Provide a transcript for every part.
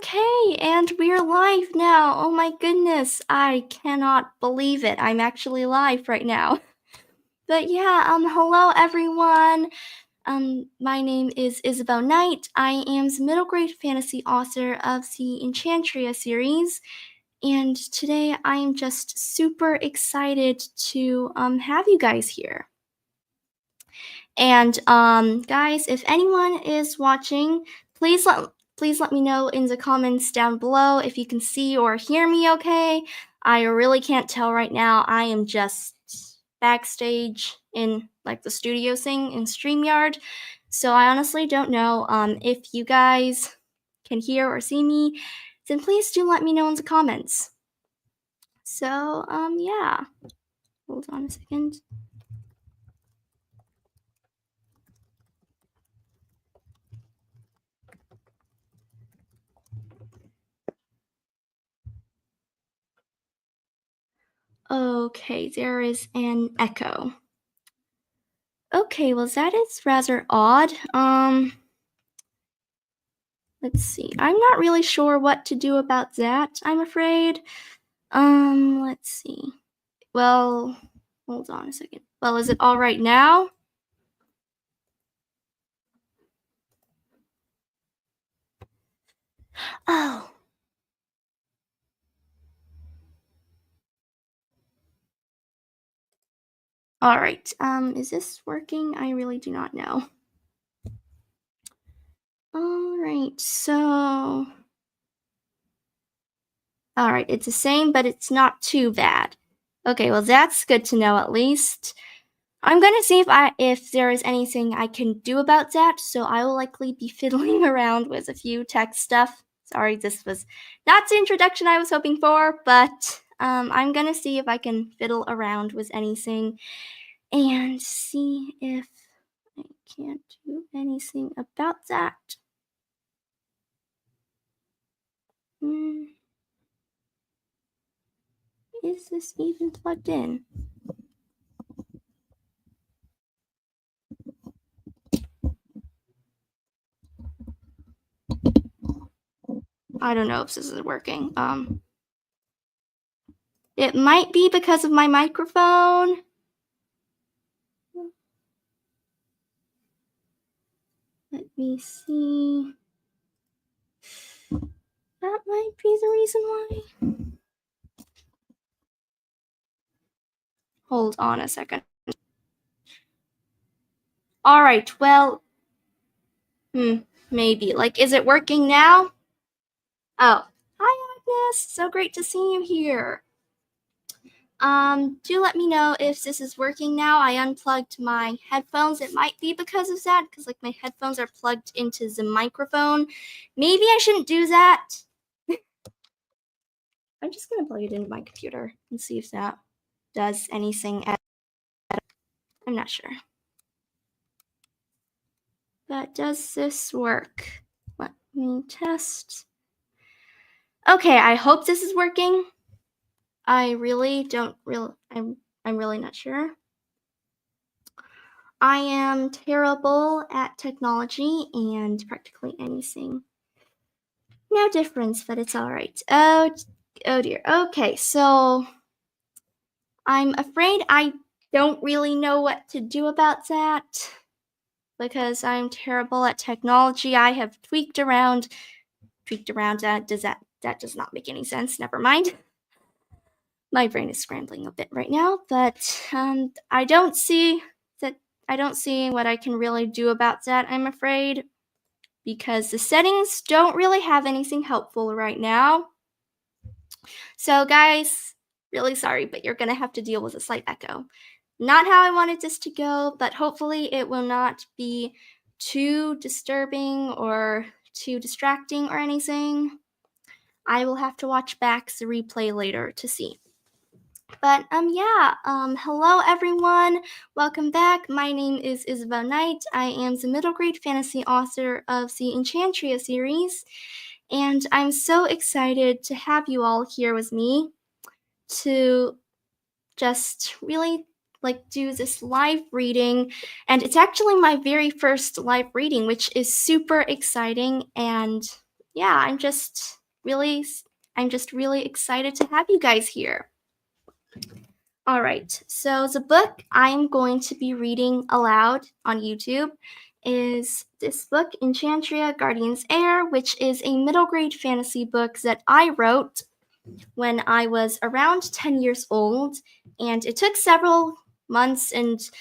Okay, and we're live now. Oh my goodness, I cannot believe it. I'm actually live right now. But yeah, hello everyone. My name is Isabel Knight. I am the middle grade fantasy author of the Enchantria series, and today I am just super excited to have you guys here. And guys, if anyone is watching, please let me know in the comments down below if you can see or hear me okay. I really can't tell right now. I am just backstage in like the studio thing in StreamYard. So I honestly don't know. If you guys can hear or see me, then please do let me know in the comments. So yeah. Hold on a second. Okay, there is an echo. Okay, well that is rather odd. Let's see. I'm not really sure what to do about that, I'm afraid. Let's see. Well, hold on a second. Well, is it all right now? Oh. All right. Is this working? I really do not know. All right. So all right, it's the same, but it's not too bad. Okay, well that's good to know at least. I'm gonna see if there is anything I can do about that, so I will likely be fiddling around with a few tech stuff. Sorry, this was not the introduction I was hoping for, but I'm gonna see if I can fiddle around with anything and see if I can't do anything about that. Is this even plugged in? I don't know if this is working. It might be because of my microphone. Let me see. That might be the reason why. Hold on a second. All right, well, maybe. Like, is it working now? Oh, hi Agnes, so great to see you here. Do let me know if this is working now. I unplugged my headphones. It might be because of that, because like my headphones are plugged into the microphone. Maybe I shouldn't do that. I'm just gonna plug it into my computer and see if that does anything. I'm not sure. But does this work? Let me test. Okay, I hope this is working. I really don't I'm really not sure. I am terrible at technology and practically anything. No difference, but it's all right. Oh dear. Okay, so I'm afraid I don't really know what to do about that because I'm terrible at technology. I have tweaked around. That does not make any sense. Never mind. My brain is scrambling a bit right now, but I don't see what I can really do about that, I'm afraid, because the settings don't really have anything helpful right now. So guys, really sorry, but you're gonna have to deal with a slight echo. Not how I wanted this to go, but hopefully it will not be too disturbing or too distracting or anything. I will have to watch back the replay later to see. But yeah, hello everyone. Welcome back. My name is Isabel Knight. I am the middle grade fantasy author of the Enchantria series, and I'm so excited to have you all here with me to just really like do this live reading. And it's actually my very first live reading, which is super exciting, and yeah, I'm just really excited to have you guys here. All right, so the book I'm going to be reading aloud on YouTube is this book, Enchantria, Guardian's Heir, which is a middle grade fantasy book that I wrote when I was around 10 years old, and it took several months of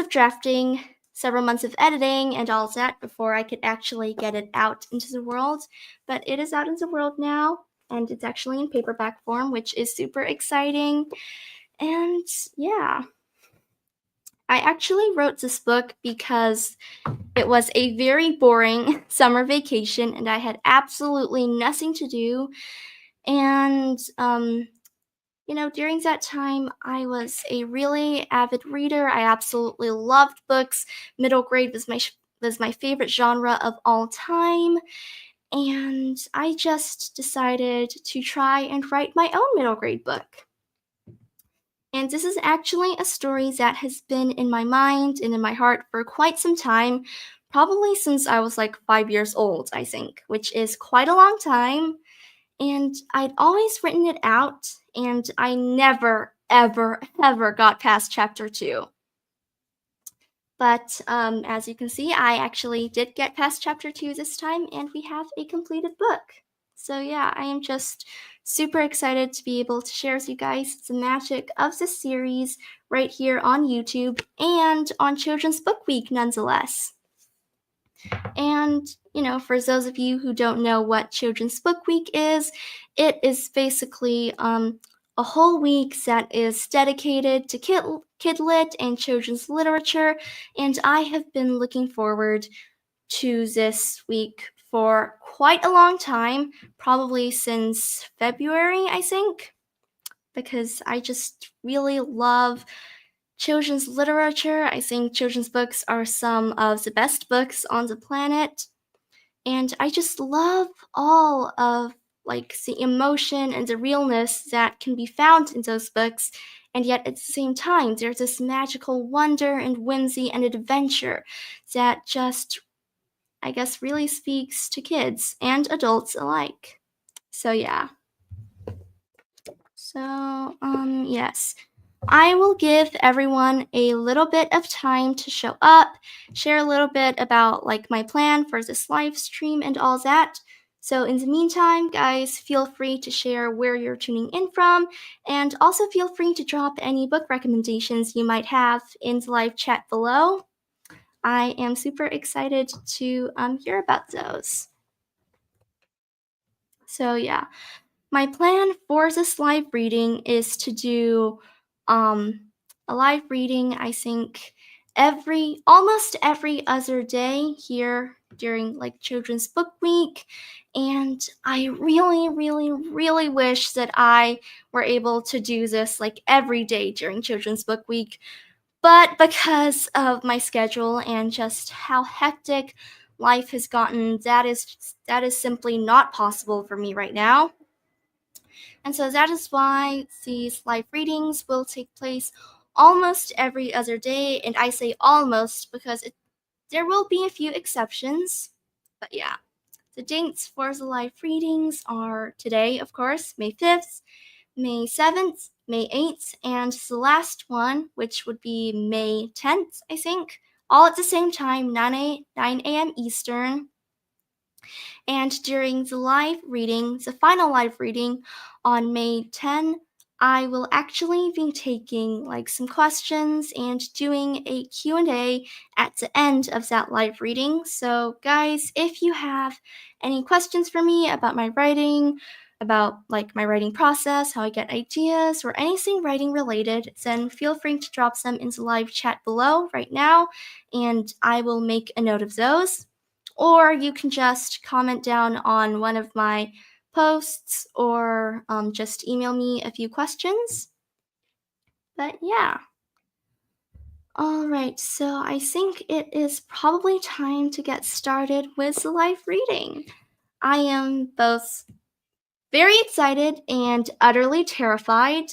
drafting, several months of editing, and all that before I could actually get it out into the world. But it is out in the world now, and it's actually in paperback form, which is super exciting. And yeah, I actually wrote this book because it was a very boring summer vacation, and I had absolutely nothing to do. And during that time, I was a really avid reader. I absolutely loved books. Middle grade was my favorite genre of all time, and I just decided to try and write my own middle grade book. And this is actually a story that has been in my mind and in my heart for quite some time, probably since I was like 5 years old, I think, which is quite a long time. And I'd always written it out, and I never, ever, ever got past chapter 2. But as you can see, I actually did get past chapter 2 this time, and we have a completed book. So yeah, I am just super excited to be able to share with you guys the magic of this series right here on YouTube and on Children's Book Week nonetheless. And, for those of you who don't know what Children's Book Week is, it is basically a whole week that is dedicated to kidlit and children's literature. And I have been looking forward to this week for quite a long time, probably since February, I think, because I just really love children's literature. I think children's books are some of the best books on the planet. And I just love all of the emotion and the realness that can be found in those books. And yet at the same time, there's this magical wonder and whimsy and adventure that just, I guess, really speaks to kids and adults alike. So yeah. So, yes. I will give everyone a little bit of time to show up, share a little bit about my plan for this live stream and all that. So in the meantime, guys, feel free to share where you're tuning in from, and also feel free to drop any book recommendations you might have in the live chat below. I am super excited to hear about those. So yeah. My plan for this live reading is to do a live reading, I think, almost every other day here during Children's Book Week. And I really, really, really wish that I were able to do this every day during Children's Book Week. But because of my schedule and just how hectic life has gotten, that is simply not possible for me right now. And so that is why these live readings will take place almost every other day. And I say almost because there will be a few exceptions. But yeah, the dates for the live readings are today, of course, May 5th, May 7th, May 8th, and the last one, which would be May 10th, I think, all at the same time, 9 a.m. Eastern. And during the live reading, the final live reading on May 10, I will actually be taking some questions and doing a Q&A at the end of that live reading. So guys, if you have any questions for me about my writing, about my writing process, how I get ideas, or anything writing related, then feel free to drop them in the live chat below right now, and I will make a note of those. Or you can just comment down on one of my posts, or just email me a few questions. But yeah. Alright, so I think it is probably time to get started with the live reading. I am both very excited and utterly terrified.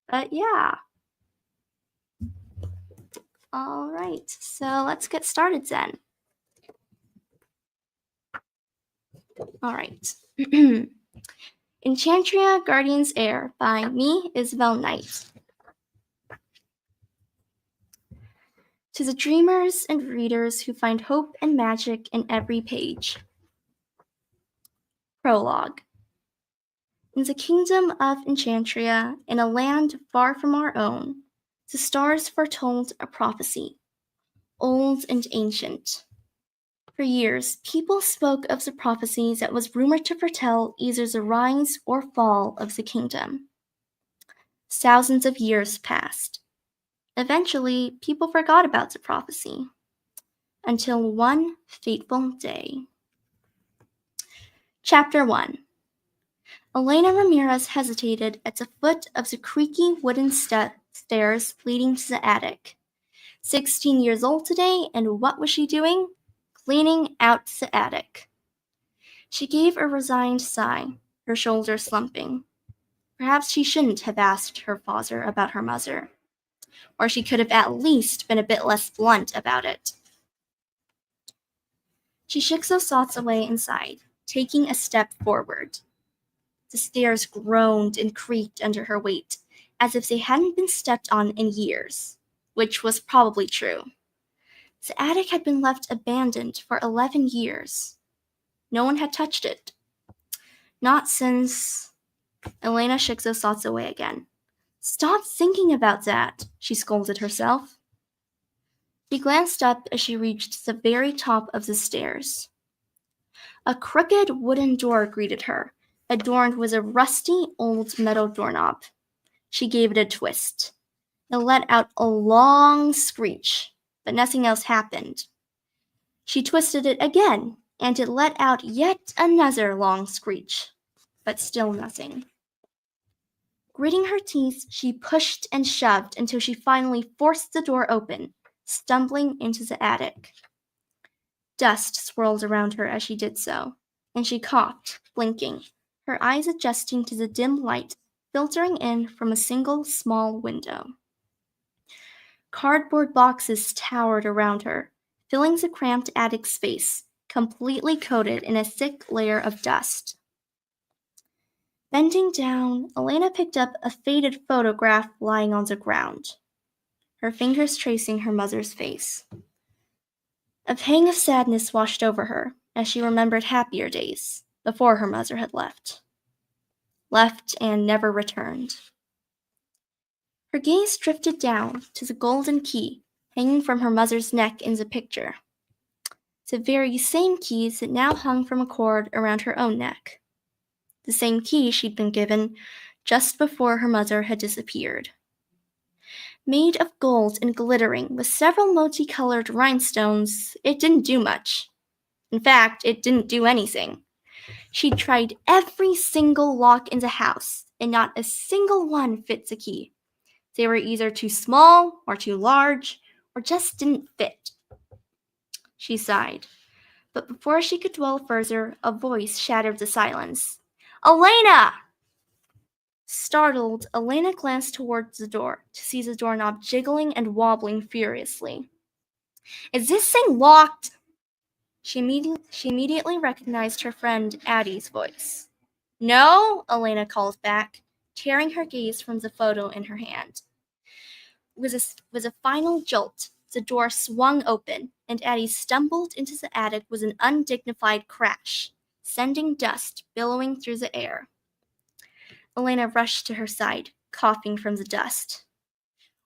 But yeah. Alright, so let's get started then. Alright. Enchantria Guardian's Heir by me, Isabel Knight. To the dreamers and readers who find hope and magic in every page. Prologue. In the kingdom of Enchantria, in a land far from our own, the stars foretold a prophecy, old and ancient. For years, people spoke of the prophecy that was rumored to foretell either the rise or fall of the kingdom. Thousands of years passed. Eventually, people forgot about the prophecy. Until one fateful day. Chapter 1. Elena Ramirez hesitated at the foot of the creaky wooden stairs leading to the attic. 16 years old today, and what was she doing? Cleaning out the attic. She gave a resigned sigh, her shoulders slumping. Perhaps she shouldn't have asked her father about her mother, or she could have at least been a bit less blunt about it. She shook those thoughts away and sighed, taking a step forward. The stairs groaned and creaked under her weight, as if they hadn't been stepped on in years, which was probably true. The attic had been left abandoned for 11 years. No one had touched it. Not since... Elena shook those thoughts away again. Stop thinking about that, she scolded herself. She glanced up as she reached the very top of the stairs. A crooked wooden door greeted her, adorned with a rusty old metal doorknob. She gave it a twist. It let out a long screech, but nothing else happened. She twisted it again, and it let out yet another long screech, but still nothing. Gritting her teeth, she pushed and shoved until she finally forced the door open, stumbling into the attic. Dust swirled around her as she did so, and she coughed, blinking, her eyes adjusting to the dim light filtering in from a single small window. Cardboard boxes towered around her, filling the cramped attic space, completely coated in a thick layer of dust. Bending down, Elena picked up a faded photograph lying on the ground, her fingers tracing her mother's face. A pang of sadness washed over her as she remembered happier days before her mother had left and never returned. Her gaze drifted down to the golden key hanging from her mother's neck in the picture, the very same keys that now hung from a cord around her own neck. The same key she'd been given just before her mother had disappeared. Made of gold and glittering with several multicolored rhinestones, it didn't do much. In fact, it didn't do anything. She'd tried every single lock in the house, and not a single one fit the key. They were either too small or too large, or just didn't fit. She sighed, but before she could dwell further, a voice shattered the silence. Elena! Startled, Elena glanced towards the door to see the doorknob jiggling and wobbling furiously. Is this thing locked? She immediately recognized her friend Addie's voice. No, Elena called back, tearing her gaze from the photo in her hand. With a final jolt, the door swung open, and Addie stumbled into the attic with an undignified crash, sending dust billowing through the air. Elena rushed to her side, coughing from the dust.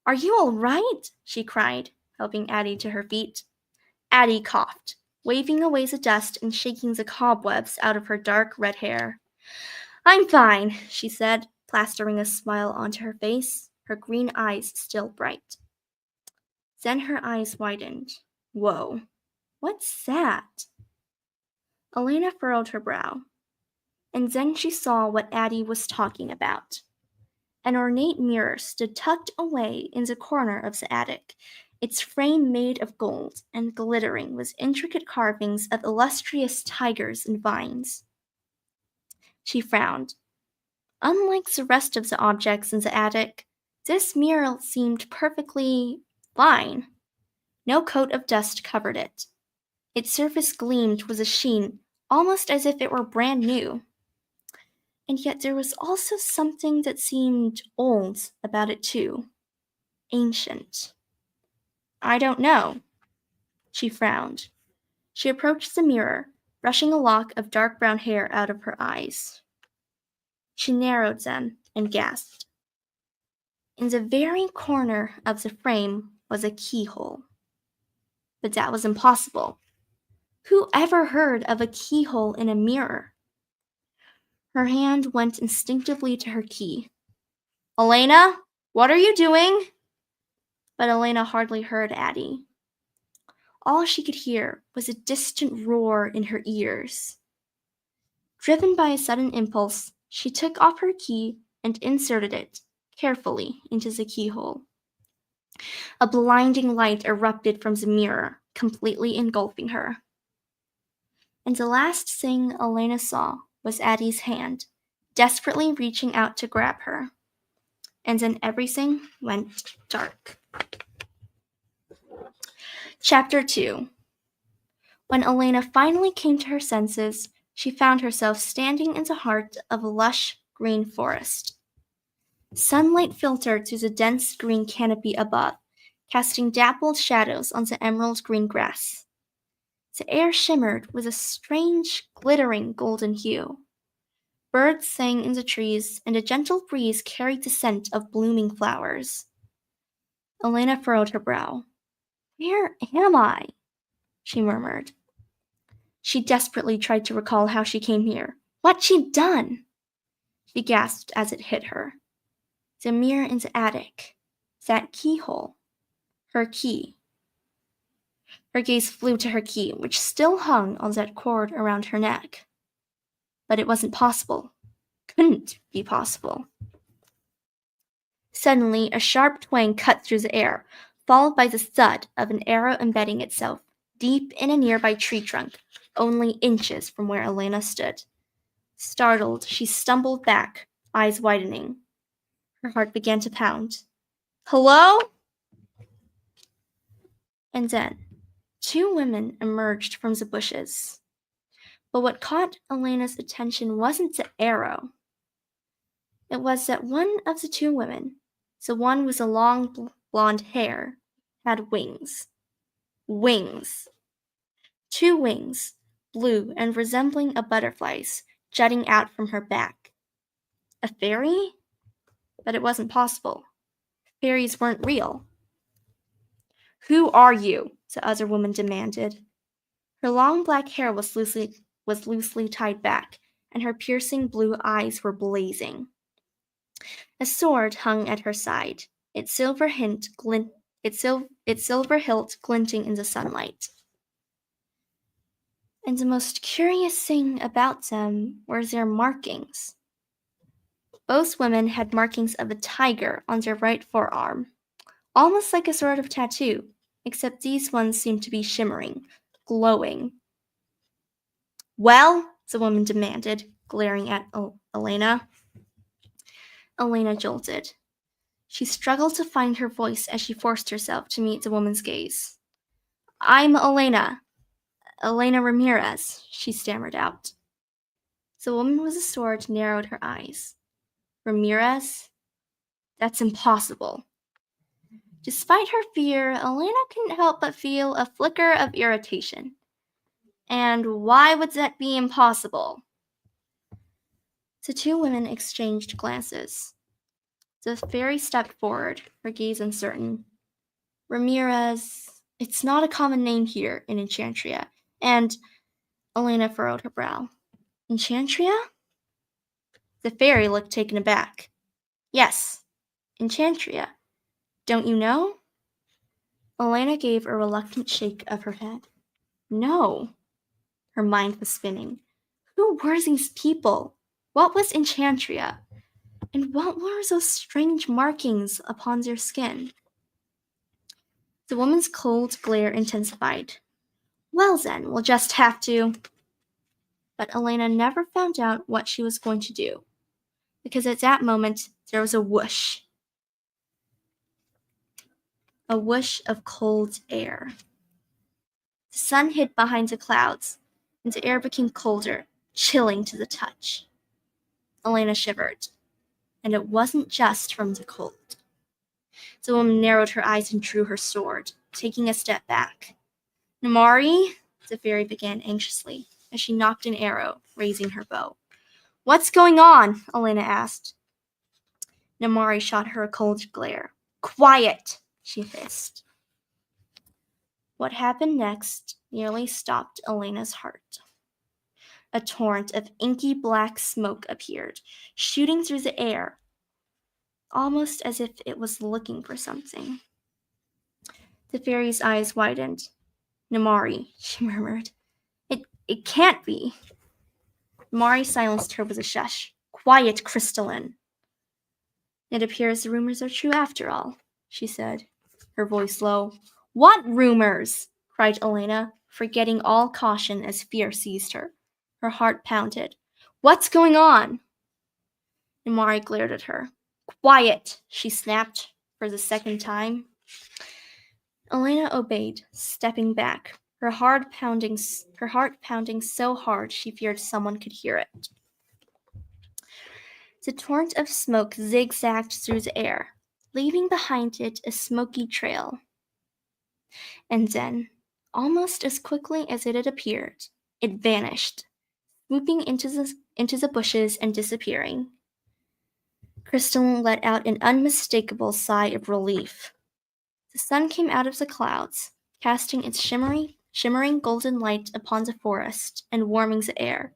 Are you all right? She cried, helping Addie to her feet. Addie coughed, waving away the dust and shaking the cobwebs out of her dark red hair. I'm fine, she said, plastering a smile onto her face, her green eyes still bright. Then her eyes widened. Whoa, what's that? Elena furrowed her brow, and then she saw what Addie was talking about. An ornate mirror stood tucked away in the corner of the attic, its frame made of gold and glittering with intricate carvings of illustrious tigers and vines. She frowned. Unlike the rest of the objects in the attic, this mirror seemed perfectly fine. No coat of dust covered it. Its surface gleamed with a sheen almost as if it were brand new. And yet there was also something that seemed old about it too. Ancient. I don't know. She frowned. She approached the mirror, brushing a lock of dark brown hair out of her eyes. She narrowed them and gasped. In the very corner of the frame was a keyhole. But that was impossible. Who ever heard of a keyhole in a mirror? Her hand went instinctively to her key. Elena, what are you doing? But Elena hardly heard Addie. All she could hear was a distant roar in her ears. Driven by a sudden impulse, she took off her key and inserted it carefully into the keyhole. A blinding light erupted from the mirror, completely engulfing her. And the last thing Elena saw was Addie's hand, desperately reaching out to grab her. And then everything went dark. Chapter 2. When Elena finally came to her senses, she found herself standing in the heart of a lush green forest. Sunlight filtered through the dense green canopy above, casting dappled shadows on the emerald green grass. The air shimmered with a strange, glittering golden hue. Birds sang in the trees, and a gentle breeze carried the scent of blooming flowers. Elena furrowed her brow. "Where am I?" she murmured. She desperately tried to recall how she came here, what she'd done. She gasped as it hit her. The mirror in the attic. That keyhole. Her key. Her gaze flew to her key, which still hung on that cord around her neck. But it wasn't possible. Couldn't be possible. Suddenly, a sharp twang cut through the air, followed by the thud of an arrow embedding itself deep in a nearby tree trunk, only inches from where Elena stood. Startled, she stumbled back, eyes widening. Her heart began to pound. "Hello?" And then, two women emerged from the bushes. But what caught Elena's attention wasn't the arrow. It was that one of the two women, the one with the long blonde hair, had wings. Wings. Two wings, blue and resembling a butterfly's, jutting out from her back. A fairy? But it wasn't possible. Fairies weren't real. "Who are you?" the other woman demanded. Her long black hair was loosely tied back, and her piercing blue eyes were blazing. A sword hung at her side, its silver hilt glinting in the sunlight. And the most curious thing about them were their markings. Both women had markings of a tiger on their right forearm, almost like a sort of tattoo, except these ones seemed to be shimmering, glowing. "Well?" the woman demanded, glaring at Elena. Elena jolted. She struggled to find her voice as she forced herself to meet the woman's gaze. "I'm Elena Ramirez," she stammered out. The woman with the sword narrowed her eyes. "Ramirez? That's impossible." Despite her fear, Elena couldn't help but feel a flicker of irritation. And why would that be impossible? The two women exchanged glances. The fairy stepped forward, her gaze uncertain. "Ramirez, it's not a common name here in Enchantria." And Elena furrowed her brow. "Enchantria?" The fairy looked taken aback. "Yes, Enchantria. Don't you know?" Elena gave a reluctant shake of her head. "No." Her mind was spinning. Who were these people? What was Enchantria? And what were those strange markings upon their skin? The woman's cold glare intensified. "Well then, we'll just have to..." But Elena never found out what she was going to do, because at that moment there was a whoosh. A whoosh of cold air. The sun hid behind the clouds, and the air became colder, chilling to the touch. Elena shivered, and it wasn't just from the cold. The woman narrowed her eyes and drew her sword, taking a step back. "Namari," the fairy began anxiously, as she nocked an arrow, raising her bow. "What's going on?" Elena asked. Namari shot her a cold glare. "Quiet!" she hissed. What happened next nearly stopped Elena's heart. A torrent of inky black smoke appeared, shooting through the air, almost as if it was looking for something. The fairy's eyes widened. "Namari," she murmured. It can't be." Namari silenced her with a shush. "Quiet, Crystalline." "It appears the rumors are true after all," she said, her voice low. "What rumors?" cried Elena, forgetting all caution as fear seized her. Her heart pounded. "What's going on?" Namari glared at her. "Quiet," she snapped for the second time. Elena obeyed, stepping back, her heart pounding so hard she feared someone could hear it. The torrent of smoke zigzagged through the air, leaving behind it a smoky trail. And then, almost as quickly as it had appeared, it vanished, swooping into the bushes and disappearing. Crystalline let out an unmistakable sigh of relief. The sun came out of the clouds, casting its shimmering golden light upon the forest and warming the air,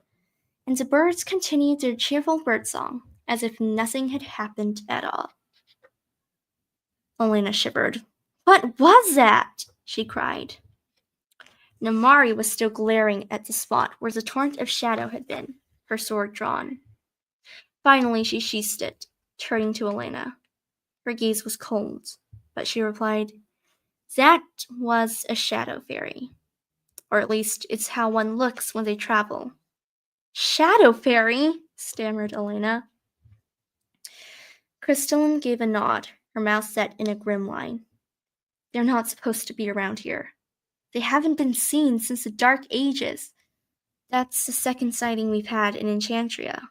and the birds continued their cheerful birdsong as if nothing had happened at all. Elena shivered. "What was that?" she cried. Namari was still glaring at the spot where the torrent of shadow had been, her sword drawn. Finally she sheathed it, turning to Elena. Her gaze was cold, but she replied, "That was a shadow fairy. Or at least it's how one looks when they travel." "Shadow fairy?" stammered Elena. Crystalline gave a nod, her mouth set in a grim line. "They're not supposed to be around here. They haven't been seen since the Dark Ages. That's the second sighting we've had in Enchantria."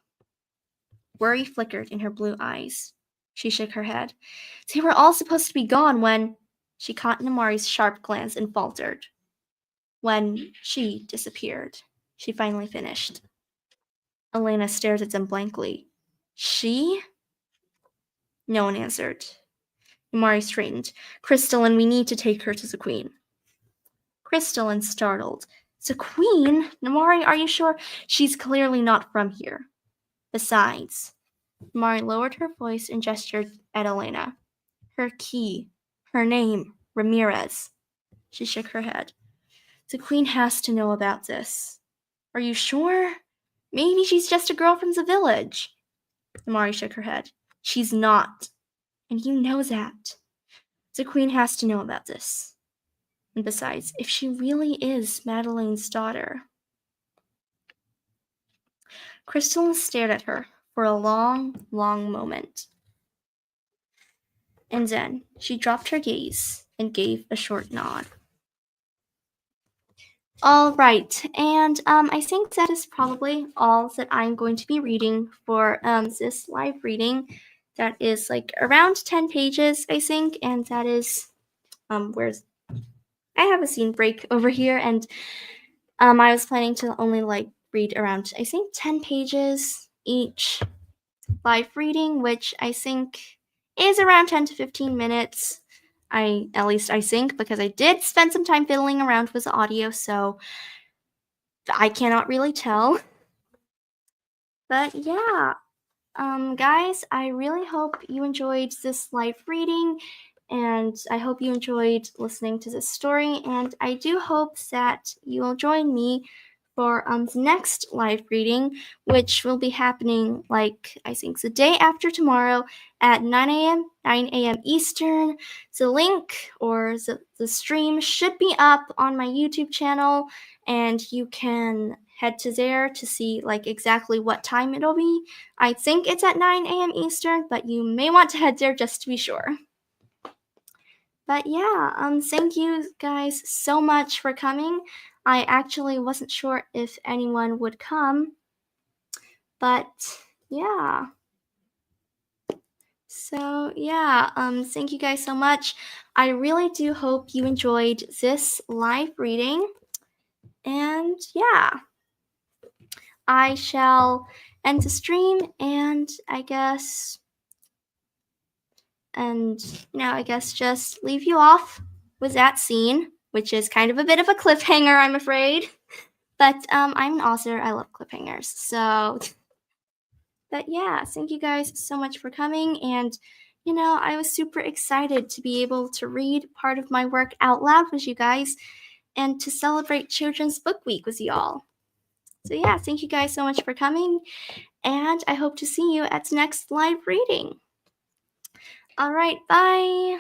Worry flickered in her blue eyes. She shook her head. "They were all supposed to be gone when—" She caught Namari's sharp glance and faltered. "When she disappeared," she finally finished. Elena stared at them blankly. "She?" No one answered. Namari straightened. "Crystalline, we need to take her to the Queen." Crystalline startled. "The Queen? Namari, are you sure? She's clearly not from here. Besides," Namari lowered her voice and gestured at Elena. "Her key, her name, Ramirez." She shook her head. "The Queen has to know about this." "Are you sure? Maybe she's just a girl from the village." Namari shook her head. "She's not. And you know that. The Queen has to know about this. And besides, if she really is Madeleine's daughter—" Crystalline stared at her for a long, long moment. And then she dropped her gaze and gave a short nod. All right, and I think that is probably all that I'm going to be reading for this live reading. That is like around 10 pages, I think, and that is where's I have a scene break over here, and I was planning to only read around, I think, 10 pages each live reading, which I think is around 10 to 15 minutes. At least I think, because I did spend some time fiddling around with the audio, so I cannot really tell. But yeah, guys, I really hope you enjoyed this live reading, and I hope you enjoyed listening to this story, and I do hope that you will join me for the next live reading, which will be happening, I think, the day after tomorrow at 9 a.m. Eastern. The link or the stream should be up on my YouTube channel, and you can head to there to see exactly what time it'll be. I think it's at 9 a.m. Eastern, but you may want to head there just to be sure. But yeah, thank you guys so much for coming. I actually wasn't sure if anyone would come, but yeah. So yeah, thank you guys so much. I really do hope you enjoyed this live reading. And yeah, I shall end the stream and I guess just leave you off with that scene, which is kind of a bit of a cliffhanger, I'm afraid. But I'm an author. I love cliffhangers. So, but yeah, thank you guys so much for coming. And, I was super excited to be able to read part of my work out loud with you guys and to celebrate Children's Book Week with you all. So, yeah, thank you guys so much for coming. And I hope to see you at the next live reading. All right, bye.